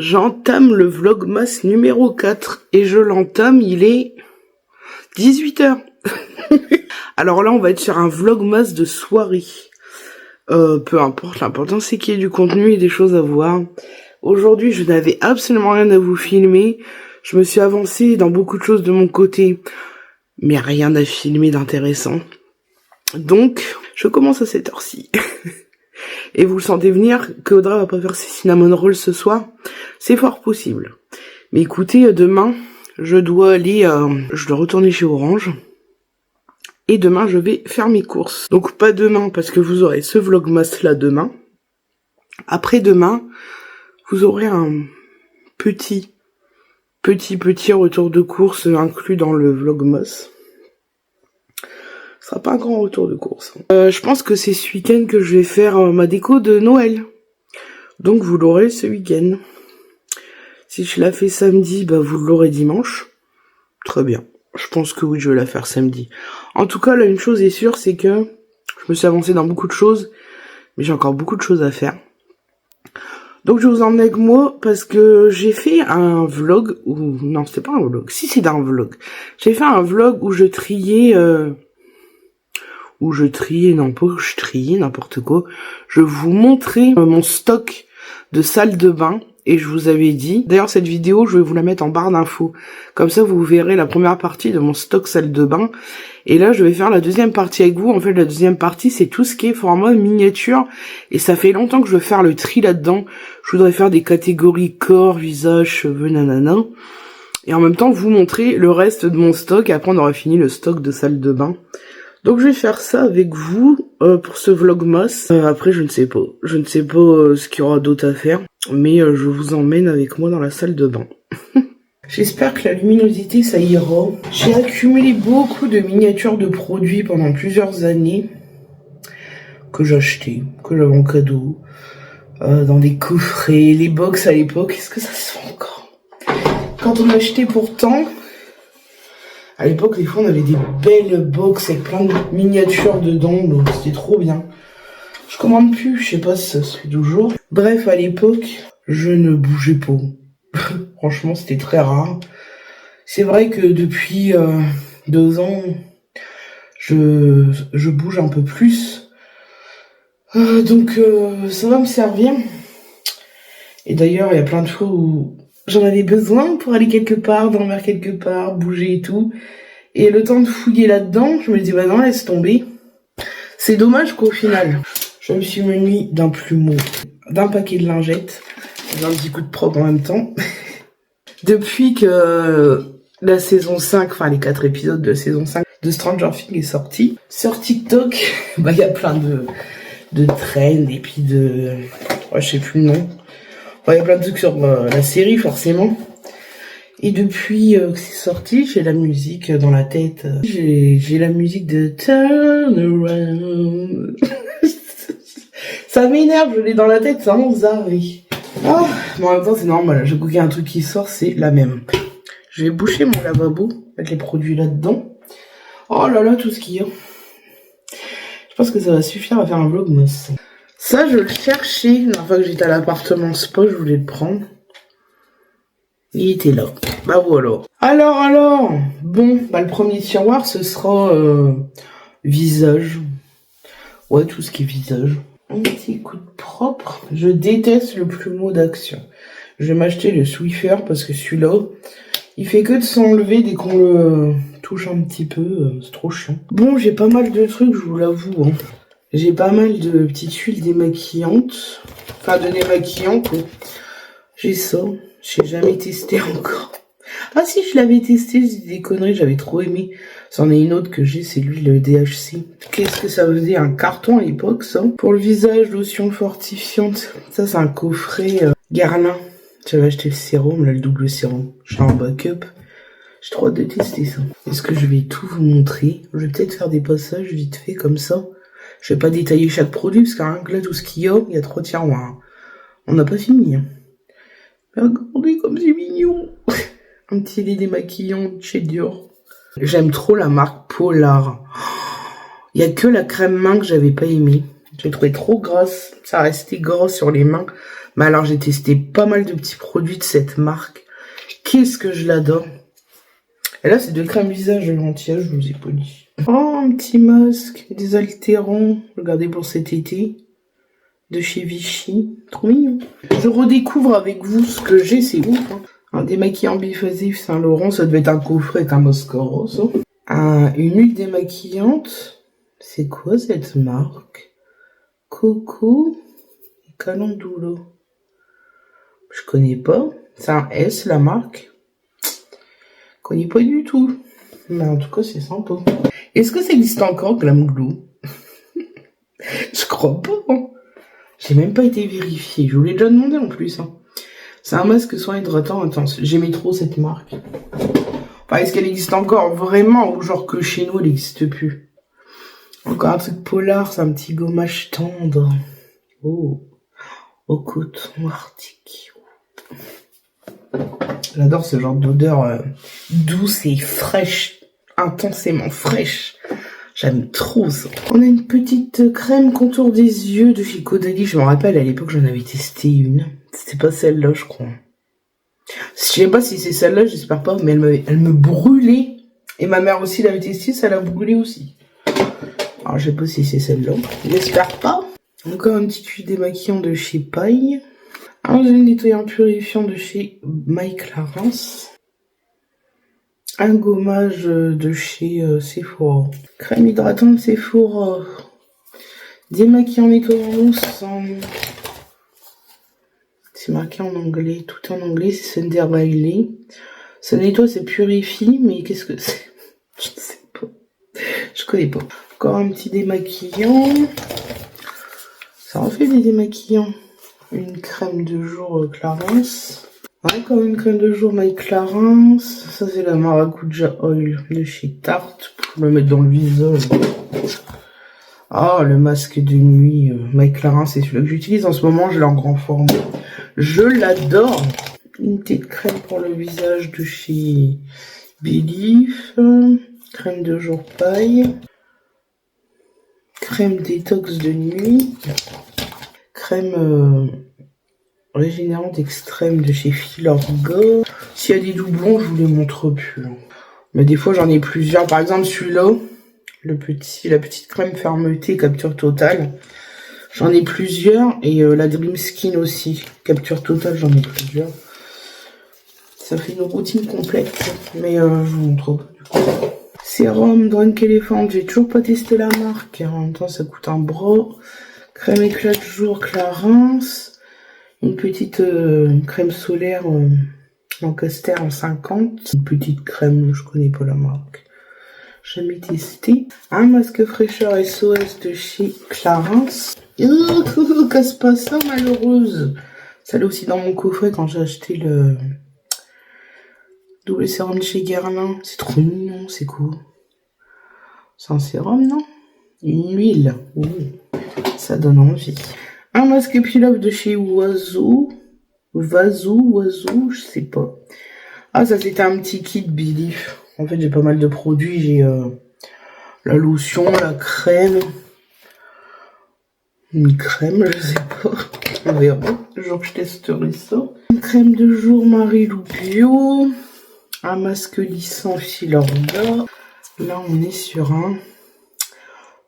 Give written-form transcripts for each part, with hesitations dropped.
j'entame le vlogmas numéro 4 et je l'entame, il est 18h. Alors là, on va être sur un vlogmas de soirée. Peu importe, l'important c'est qu'il y ait du contenu et des choses à voir. Aujourd'hui, je n'avais absolument rien à vous filmer. Je me suis avancée dans beaucoup de choses de mon côté, mais rien à filmer d'intéressant. Donc, je commence à cette heure-ci. Et vous le sentez venir que Audrey va pas faire ses cinnamon rolls ce soir? C'est fort possible. Mais écoutez, demain, je dois retourner chez Orange. Et demain, je vais faire mes courses. Donc pas demain, parce que vous aurez ce vlogmas là demain. Après-demain, vous aurez un petit retour de course inclus dans le vlogmas. Ce sera pas un grand retour de course. Je pense que c'est ce week-end que je vais faire ma déco de Noël. Donc vous l'aurez ce week-end. Si je la fais samedi, bah vous l'aurez dimanche. Très bien. Je pense que oui, je vais la faire samedi. En tout cas, là, une chose est sûre, c'est que je me suis avancée dans beaucoup de choses, mais j'ai encore beaucoup de choses à faire. Donc je vais vous emmener avec moi parce que j'ai fait un vlog non, c'était pas un vlog. Si, c'est un vlog. J'ai fait un vlog où je triais n'importe quoi. Je vous montrais mon stock de salle de bain et je vous avais dit. D'ailleurs, cette vidéo, je vais vous la mettre en barre d'infos. Comme ça, vous verrez la première partie de mon stock salle de bain. Et là, je vais faire la deuxième partie avec vous. En fait, la deuxième partie, c'est tout ce qui est format miniature. Et ça fait longtemps que je veux faire le tri là-dedans. Je voudrais faire des catégories corps, visage, cheveux, nanana. Et en même temps, vous montrer le reste de mon stock. Et après, on aura fini le stock de salle de bain. Donc, je vais faire ça avec vous pour ce vlogmas. Après, je ne sais pas. Je ne sais pas ce qu'il y aura d'autre à faire. Mais je vous emmène avec moi dans la salle de bain. J'espère que la luminosité, ça ira. J'ai accumulé beaucoup de miniatures de produits pendant plusieurs années. Que j'achetais, que j'avais en cadeau. Dans des coffrets, les box à l'époque. Est-ce que ça se fait encore? Quand on achetait pourtant... À l'époque, des fois, on avait des belles box avec plein de miniatures dedans. Donc c'était trop bien. Je commande plus, je sais pas si ça se fait toujours. Bref, à l'époque, je ne bougeais pas. Franchement, c'était très rare. C'est vrai que depuis 2 ans, je bouge un peu plus. Donc, ça va me servir. Et d'ailleurs, il y a plein de fois où j'en avais besoin pour aller quelque part, dormir quelque part, bouger et tout. Et le temps de fouiller là-dedans, je me dis, bah non, laisse tomber. C'est dommage qu'au final, je me suis munie d'un plumeau, d'un paquet de lingettes, d'un petit coup de propre en même temps. Depuis que la saison 5, enfin les 4 épisodes de la saison 5 de Stranger Things est sorti, sur TikTok, bah il y a plein de trends et puis de... Ouais, je sais plus le nom. Il y a plein de trucs sur la série forcément. Et depuis que c'est sorti, j'ai la musique dans la tête. J'ai la musique de Turn Around. Ça m'énerve, je l'ai dans la tête, ça m'enzarie. Ah, mais en même temps, c'est normal. Je goûte un truc qui sort, c'est la même. Je vais boucher mon lavabo avec les produits là-dedans. Oh là là, tout ce qu'il y a. Je pense que ça va suffire à faire un vlogmas. Ça, je le cherchais. La dernière fois que j'étais à l'appartement Spa, je voulais le prendre. Il était là. Bah voilà. Alors. Bon, bah le premier tiroir, ce sera visage. Ouais, tout ce qui est visage. Un petit coup de propre. Je déteste le plumeau d'action. Je vais m'acheter le Swiffer parce que celui-là, il fait que de s'enlever dès qu'on le touche un petit peu. C'est trop chiant. Bon, j'ai pas mal de trucs, je vous l'avoue. Hein. J'ai pas mal de petites huiles démaquillantes. Enfin, de démaquillantes. J'ai ça. J'ai jamais testé encore. Ah si, je l'avais testé, j'ai des conneries, j'avais trop aimé. C'en est une autre que j'ai, c'est l'huile DHC. Qu'est-ce que ça faisait? Un carton à l'époque, ça. Pour le visage, lotion fortifiante. Ça, c'est un coffret Guerlain. J'avais acheté le sérum, là, le double sérum. J'ai un backup. J'ai trop hâte de tester ça. Est-ce que je vais tout vous montrer? Je vais peut-être faire des passages vite fait, comme ça. Je vais pas détailler chaque produit, parce que là, tout ce qu'il y a 3 tiroirs. On n'a pas fini, hein. Regardez comme c'est mignon. Un petit lait démaquillant chez Dior. J'aime trop la marque Polar. Il y a que la crème main que j'avais pas aimée. Je l'ai trouvée trop grasse. Ça restait gras sur les mains. Mais alors, j'ai testé pas mal de petits produits de cette marque. Qu'est-ce que je l'adore. Et là, c'est de crème visage et anti-âge, je vous ai pas dit. Oh, un petit masque désaltérant. Regardez pour cet été. De chez Vichy. Trop mignon. Je redécouvre avec vous ce que j'ai, c'est ouf. Hein. Un démaquillant biphasique Saint-Laurent, ça devait être un coffret avec un mascara, ça. Une huile démaquillante. C'est quoi cette marque? Coco et Calendulo. Je connais pas. C'est un S, la marque. Je connais pas du tout. Mais en tout cas, c'est sympa. Est-ce que ça existe encore, Glam Glue? Je crois pas. Hein. J'ai même pas été vérifié. Je vous l'ai déjà demandé en plus. Hein. C'est un masque soin hydratant intense. J'aimais trop cette marque. Enfin, est-ce qu'elle existe encore vraiment ou genre que chez nous, elle n'existe plus? Encore un truc polar, c'est un petit gommage tendre. Oh. Au coton arctique. J'adore ce genre d'odeur douce et fraîche. Intensément fraîche. J'aime trop ça. On a une petite crème contour des yeux de chez Caudalie. Je me rappelle, à l'époque, j'en avais testé une. C'était pas celle-là, je crois. Je sais pas si c'est celle-là, j'espère pas, mais elle me brûlait. Et ma mère aussi l'avait testée, ça l'a brûlé aussi. Alors, je sais pas si c'est celle-là. J'espère pas. Encore un petit huile démaquillant de chez Paille. Un gel nettoyant purifiant de chez My Clarins. Un gommage de chez Sephora. Crème hydratante Sephora. Démaquillant nettoyant mousse. C'est marqué en anglais, tout en anglais, c'est Sunday Riley. Ça nettoie, ça purifie, mais qu'est-ce que c'est? Je ne sais pas. Je connais pas. Encore un petit démaquillant. Ça en fait des démaquillants. Une crème de jour Clarins. Encore une crème de jour My Clarins. Ça c'est la Maracuja Oil de chez Tarte pour me mettre dans le visage. Ah, le masque de nuit My Clarins, c'est celui-là que j'utilise en ce moment. Je l'ai en grand format. Je l'adore. Une petite crème pour le visage de chez Belief. Crème de jour Paille. Crème détox de nuit. Crème régénérante extrême de chez Filorga. S'il y a des doublons, je vous les montre plus. Mais des fois, j'en ai plusieurs. Par exemple, celui-là, la petite crème fermeté capture totale. J'en ai plusieurs. Et la Dream Skin aussi. Capture totale, j'en ai plusieurs. Ça fait une routine complète. Mais je vous montre pas du coup. Sérum Drunk Elephant. J'ai toujours pas testé la marque. En même temps, ça coûte un bras. Crème éclat de jour Clarins. Une petite crème solaire Lancaster en 50. Une petite crème, je connais pas la marque. Jamais testé. Un masque fraîcheur SOS de chez Clarins. Oh, casse pas ça, malheureuse. Ça allait aussi dans mon coffret quand j'ai acheté le double sérum de chez Guerlain. C'est trop mignon, c'est quoi? C'est un sérum, non? Une huile. Ouh, ça donne envie. Un masque peel-off de chez Oiseau, je sais pas. Ah, ça c'était un petit kit Belief. En fait, j'ai pas mal de produits. J'ai la lotion, la crème. Une crème, je sais pas. On verra. Genre, je testerai ça. Une crème de jour Marie-Lou Bio. Un masque lissant Filorga. Là, on est sur un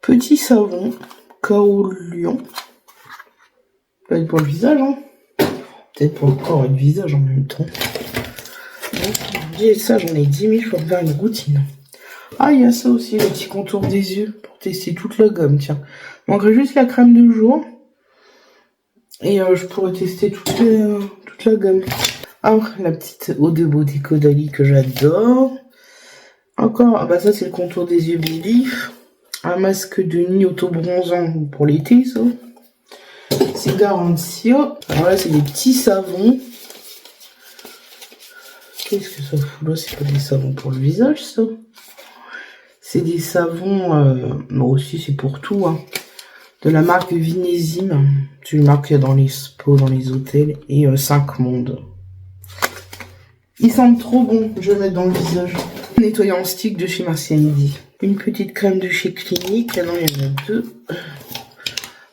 petit savon Kaolion. Peut-être pour le visage, hein. Peut-être pour le corps et le visage en même temps. Et ça, j'en ai 10 000 pour faire une routine. Ah, il y a ça aussi, le petit contour des yeux pour tester toute la gomme, tiens. Il manquerait juste la crème de jour. Et je pourrais tester toute la gomme. Ah, la petite eau de beauté Caudalie que j'adore. Encore, ah bah ça c'est le contour des yeux Belief. Un masque de nuit auto-bronzant pour l'été, ça. C'est garanti. Alors là, c'est des petits savons. Qu'est-ce que ça fout là? C'est pas des savons pour le visage, ça. C'est des savons, moi aussi c'est pour tout, hein. De la marque Vinésime. C'est une marque qu'il y a dans les spas, dans les hôtels. Et 5 mondes. Ils sentent trop bon, je vais mettre dans le visage. Nettoyant stick de chez Marciandi. Une petite crème de chez Clinique. Ah non, il y en a deux.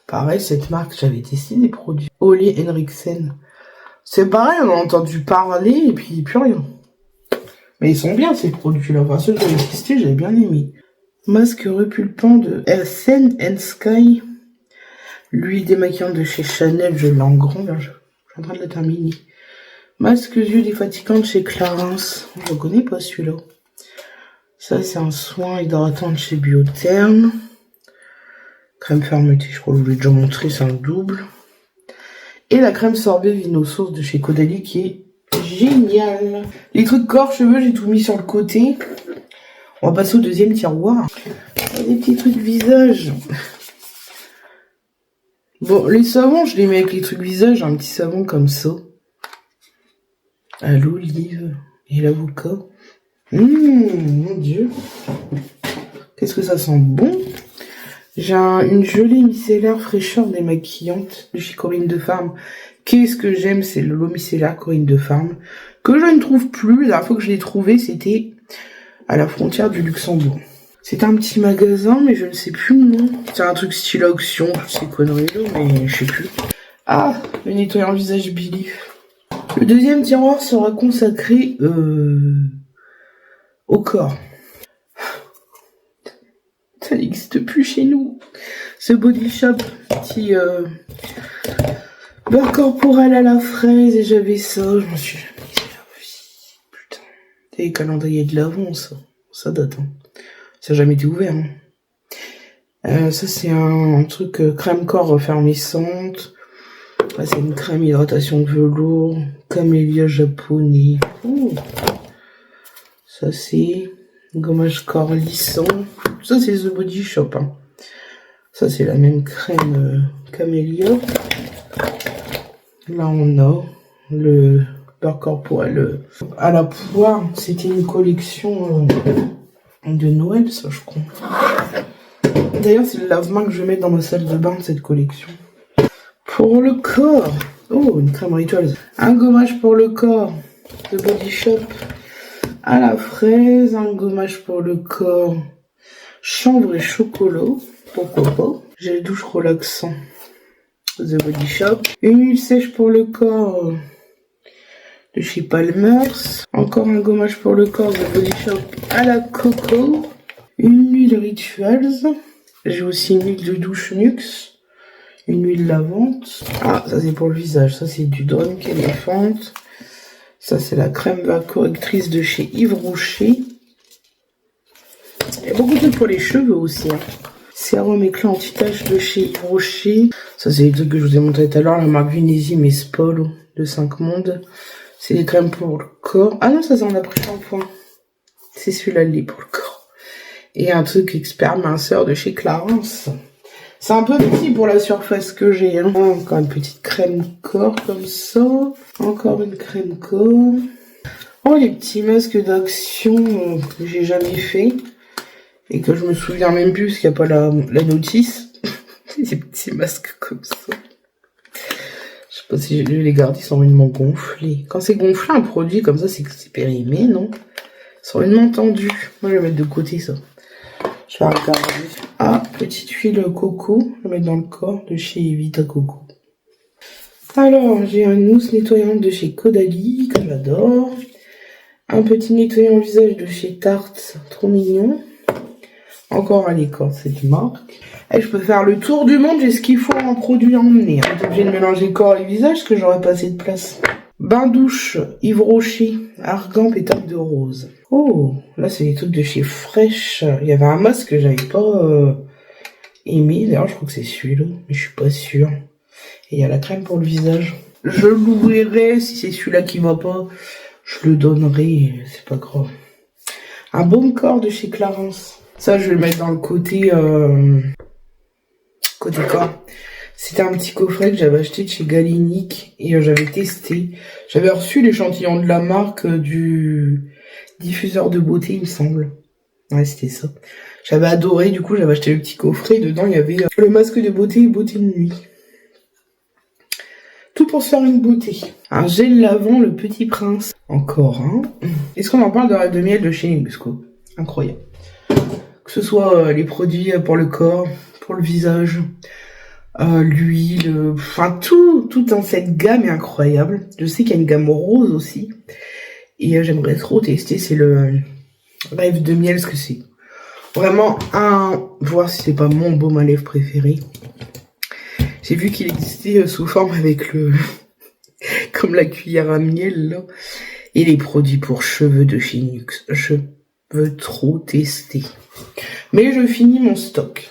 Pareil, cette marque, j'avais testé des produits. Ole Henriksen. C'est pareil, on a entendu parler et puis plus rien. Mais ils sont bien ces produits-là. Enfin, ceux que j'avais testés, j'avais bien aimé. Masque repulpant de Sen and Sky. L'huile démaquillante de chez Chanel, je l'ai en grand. Là, je suis en train de la terminer. Masque yeux défatigant de chez Clarins. Je ne connais pas celui-là. Ça, c'est un soin hydratant de chez Biotherm. Crème fermetée, je crois que je vous l'ai déjà montré, c'est un double. Et la crème sorbet vino sauce de chez Caudalie qui est géniale. Les trucs corps, cheveux, j'ai tout mis sur le côté. On va passer au deuxième tiroir. Des petits trucs visage. Bon, les savons, je les mets avec les trucs visage. Un petit savon comme ça. À l'olive et l'avocat. Mon Dieu. Qu'est-ce que ça sent bon. J'ai une gelée micellaire fraîcheur démaquillante de chez Corinne de Farm. Qu'est-ce que j'aime, c'est le lot micellaire Corinne de Farm. Que je ne trouve plus. La dernière fois que je l'ai trouvé, c'était à la frontière du Luxembourg. C'est un petit magasin, mais je ne sais plus le nom. C'est un truc style auction, toutes ces conneries-là, mais je sais plus. Ah, le nettoyant visage Billy. Le deuxième tiroir sera consacré au corps. Ça n'existe plus chez nous. Ce Body Shop, petit beurre corporel à la fraise, et j'avais ça, je m'en suis jamais servi. Putain. C'est les calendriers de l'avant, ça. Ça date, hein. Ça n'a jamais été ouvert, hein. Ça, c'est un truc crème corps refermissante. Là, c'est une crème hydratation de velours. Camélia japonais. Oh. Ça, c'est gommage corps lissant. Ça, c'est The Body Shop, hein. Ça, c'est la même crème Camélia. Là, on a le beurre corporel à la poire. C'était une collection de Noël, ça, je crois. D'ailleurs, c'est le lave-main que je vais mettre dans ma salle de bain de cette collection. Pour le corps. Oh, une crème rituelle. Un gommage pour le corps. The Body Shop. À la fraise. Un gommage pour le corps. Chanvre et chocolat. Pourquoi pas. Gel douche relaxant. The Body Shop. Une huile sèche pour le corps. De chez Palmer's. Encore un gommage pour le corps. The Body Shop. À la coco. Une huile Rituals. J'ai aussi une huile de douche Nuxe. Une huile lavante. Ah, ça c'est pour le visage. Ça c'est du Drunk Elephant. Ça c'est la crème correctrice de chez Yves Rocher. Il y a beaucoup de trucs pour les cheveux aussi, hein. Sérum éclat anti-tache de chez Yves Rocher. Ça c'est les trucs que je vous ai montré tout à l'heure. La marque Vinésime et Spol de 5 mondes. C'est des crèmes pour le corps. Ah non, ça c'est en après-shampoing. C'est celui-là, le lait pour le corps. Et un truc expert minceur de chez Clarins. C'est un peu petit pour la surface que j'ai, hein. Encore une petite crème corps comme ça. Encore une crème corps. Oh, les petits masques d'action que j'ai jamais fait. Et que je me souviens même plus parce qu'il n'y a pas la notice. Des petits masques comme ça. Je sais pas si je les garde, ils sont réellement gonflés. Quand c'est gonflé, un produit comme ça, c'est que c'est périmé, non? Ils sont réellement tendus. Moi, je vais mettre de côté ça. Je vais regarder. Ah, petite huile coco. Je vais mettre dans le corps de chez Vita Coco. Alors, j'ai un mousse nettoyante de chez Caudalie, que j'adore. Un petit nettoyant visage de chez Tarte, trop mignon. Encore un licorne, c'est du marque. Et je peux faire le tour du monde, j'ai ce qu'il faut en produit à emmener. On est obligé de mélanger corps et visage, parce que j'aurais pas assez de place. Bain douche, Yves Rocher, argan, pétale de rose. Oh, là c'est des trucs de chez Fresh. Il y avait un masque que j'avais pas aimé. D'ailleurs, je crois que c'est celui-là, mais je suis pas sûre. Et il y a la crème pour le visage. Je l'ouvrirai, si c'est celui-là qui va pas, je le donnerai, c'est pas grave. Un baume corps de chez Clarins. Ça, je vais le mettre dans le côté corps. C'était un petit coffret que j'avais acheté de chez Galinic et j'avais testé. J'avais reçu l'échantillon de la marque du diffuseur de beauté, il me semble. Ouais, c'était ça. J'avais adoré, du coup, j'avais acheté le petit coffret. Dedans, il y avait le masque de beauté et beauté de nuit. Tout pour se faire une beauté. Un gel lavant, le Petit Prince. Encore, hein. Est-ce qu'on en parle de rêve de miel de chez Nabisco? Incroyable. Que ce soit les produits pour le corps, pour le visage, l'huile, enfin tout dans cette gamme est incroyable. Je sais qu'il y a une gamme rose aussi. Et j'aimerais trop tester, c'est le rêve de miel, ce que c'est. Vraiment voir si c'est pas mon baume à lèvres préféré. J'ai vu qu'il existait sous forme avec le... comme la cuillère à miel, là. Et les produits pour cheveux de chez Nux. Je veux trop tester. Mais je finis mon stock.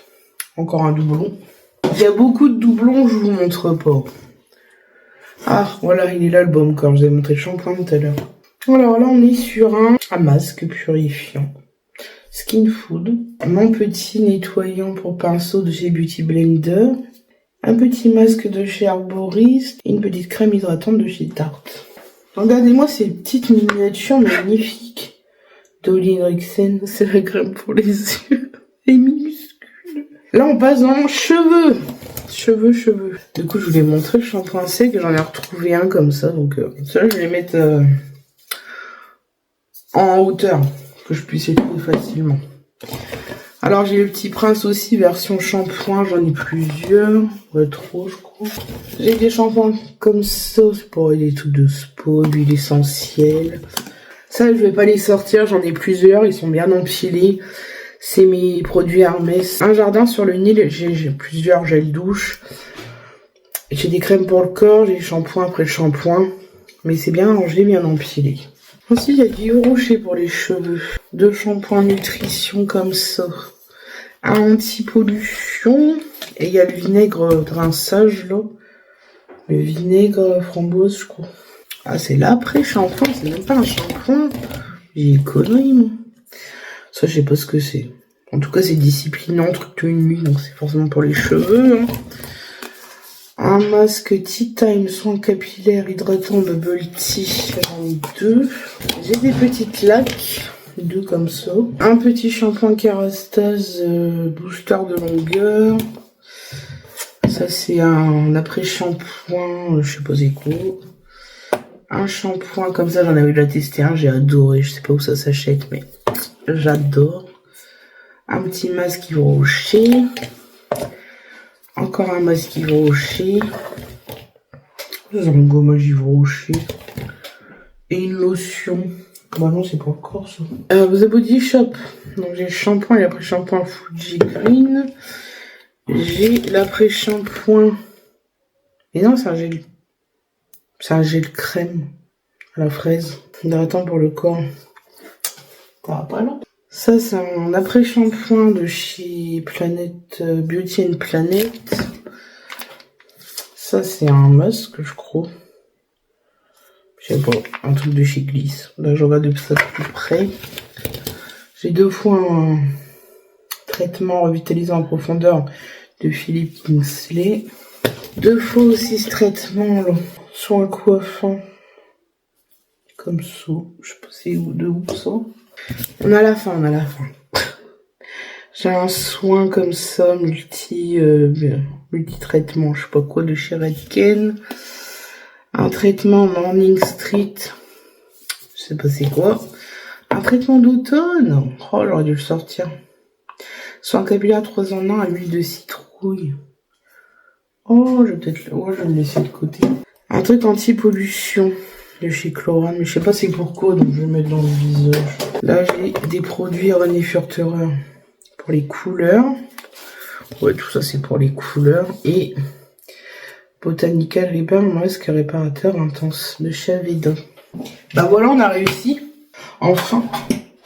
Encore un doublon. Il y a beaucoup de doublons, je vous montre pas. Ah, voilà, il est là le baume corps. Je vous ai montré le shampoing tout à l'heure. Alors là, on est sur un masque purifiant. Skin Food. Mon petit nettoyant pour pinceau de chez Beauty Blender. Un petit masque de chez Arborist. Et une petite crème hydratante de chez Tarte. Regardez-moi ces petites miniatures magnifiques. Dolly Rixen, c'est la crème pour les yeux. Et minuscule. Là, on passe dans cheveux. Cheveux. Du coup, je vous l'ai montré le shampoing sec. J'en ai retrouvé un comme ça. Donc, ça, je vais les mettre en hauteur. Que je puisse les trouver facilement. Alors, j'ai le Petit Prince aussi, version shampoing. J'en ai plusieurs. Ouais, trop, je crois. J'ai des shampoings comme ça. C'est pour des trucs de spa, d'huile essentielle. Ça, je vais pas les sortir. J'en ai plusieurs. Ils sont bien empilés. C'est mes produits Hermès. Un jardin sur le Nil. J'ai plusieurs gels douche. J'ai des crèmes pour le corps. J'ai shampoing après shampoing. Mais c'est bien rangé, bien empilé. Ensuite, il y a du rocher pour les cheveux. 2 shampoings nutrition comme ça. Un anti-pollution. Et il y a le vinaigre de rinçage, là. Le vinaigre framboise, je crois. Ah, c'est l'après-shampoing. C'est même pas un shampoing. J'ai des conneries, moi. Ça, je sais pas ce que c'est. En tout cas, c'est disciplinant, truc de nuit. Donc, c'est forcément pour les cheveux, hein. Un masque Tea Time soin capillaire hydratant Bubble Tea. J'en ai 2. J'ai des petites laques. 2 comme ça. Un petit shampoing Kerastase booster de longueur. Ça, c'est un après-shampoing. Je sais pas c'est quoi. Un shampoing comme ça. J'en avais déjà testé un. J'ai adoré. Je sais pas où ça s'achète, mais j'adore. Un petit masque Yves Rocher. Encore un masque Yves Rocher. Un gommage Yves Rocher. Et une lotion. Bah non, c'est pas le corps ça. The Body Shop. Donc j'ai le shampoing et l'après-shampoing Fuji Green. J'ai l'après-shampoing. Et non, c'est un gel. C'est un gel crème à la fraise. Hydratant pour le corps. Ça va pas là. Ça, c'est un après-shampoing de chez Planet Beauty and Planet. Ça, c'est un masque, je crois. Je sais pas, un truc de chez Gliss. Là, je regarde de ça de plus près. J'ai 2 fois un traitement revitalisant en profondeur de Philippe Kingsley. 2 fois aussi ce traitement, là, soin coiffant. Comme ça. Je sais pas c'est où, de où ça. On a la fin. J'ai un soin comme ça, multi-traitement, je sais pas quoi, de chez Redken. Un traitement Morning Street, je sais pas c'est quoi. Un traitement d'automne, oh j'aurais dû le sortir. Soin capillaire 3 en 1 à l'huile de citrouille. Oh, je vais le laisser de côté. Un truc anti-pollution de chez Chlorane, mais je sais pas c'est pourquoi, donc je vais le mettre dans le visage. Là, j'ai des produits René Furterer pour les couleurs. Ouais, tout ça, c'est pour les couleurs. Et Botanical Repair, masque réparateur intense de chez Aveda. Bah voilà, on a réussi. Enfin.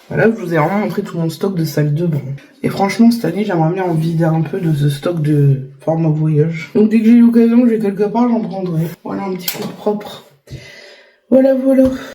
Voilà, je vous ai vraiment montré tout mon stock de salle de bain. Et franchement, cette année, j'aimerais bien en vider un peu de ce stock de format voyage. Donc dès que j'ai l'occasion, que j'ai quelque part, j'en prendrai. Voilà, un petit peu propre. Voilà.